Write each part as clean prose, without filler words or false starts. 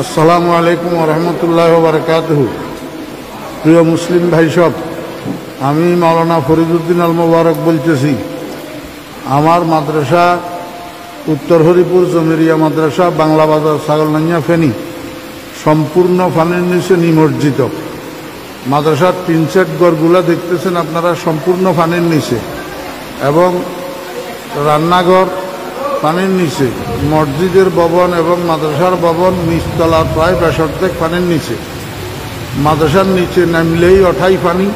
আসসালামু আলাইকুম ওয়া রাহমাতুল্লাহি ওয়া বারাকাতুহু। প্রিয় মুসলিম ভাই সব, আমি মাওলানা ফরিদউদ্দিন আল মোবারক বলতেছি। আমার মাদ্রাসা উত্তর হরিপুর জমিরিয়া মাদ্রাসা, বাংলা বাজার, ছাগলনাইয়া, ফেনী, সম্পূর্ণ পানির নিচে নিমজ্জিত। মাদ্রাসার টিন সেট ঘরগুলা দেখতেছেন আপনারা, সম্পূর্ণ পানির নিচে, এবং রান্নাঘর পানির নিচে, মসজিদের ভবন এবং মাদ্রাসার ভবন নিচতলা প্রায় 65 পানির নিচে। মাদ্রাসার নিচে নামলেই ওঠাই পানি,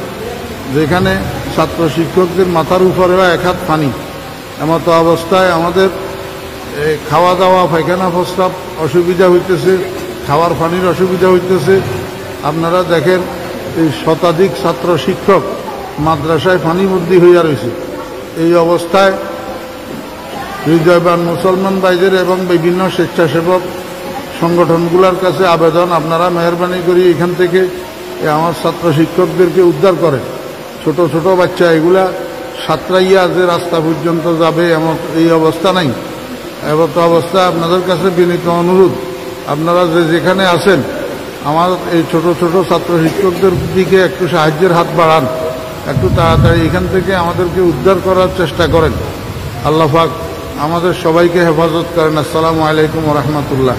যেখানে ছাত্র শিক্ষকদের মাথার উপরেও 1 হাত পানি। এমতো অবস্থায় আমাদের খাওয়া দাওয়া, পায়খানা, প্রস্রাব অসুবিধা হইতেছে, খাওয়ার পানির অসুবিধা হইতেছে। আপনারা দেখেন, এই শতাধিক ছাত্র শিক্ষক মাদ্রাসায় পানিবন্দী হইয়া রয়েছে। এই অবস্থায় হৃদয়বান মুসলমান ভাইদের এবং বিভিন্ন স্বেচ্ছাসেবক সংগঠনগুলোর কাছে আবেদন, আপনারা মেহরবানি করি এখান থেকে আমার ছাত্র শিক্ষকদেরকে উদ্ধার করেন। ছোট ছোট বাচ্চা এগুলা সাঁতরাইয়া যে রাস্তা পর্যন্ত যাবে এমন এই অবস্থা নাই। এমতো অবস্থা আপনাদের কাছে বিনীত অনুরোধ, আপনারা যেখানে আছেন আমার এই ছোট ছোট ছাত্র শিক্ষকদের দিকে একটু সাহায্যের হাত বাড়ান, একটু তাড়াতাড়ি এখান থেকে আমাদেরকে উদ্ধার করার চেষ্টা করেন। আল্লাহ পাক আমাদের সবাইকে হেফাজত করেন। আসসালামু আলাইকুম ওয়া রাহমাতুল্লাহ।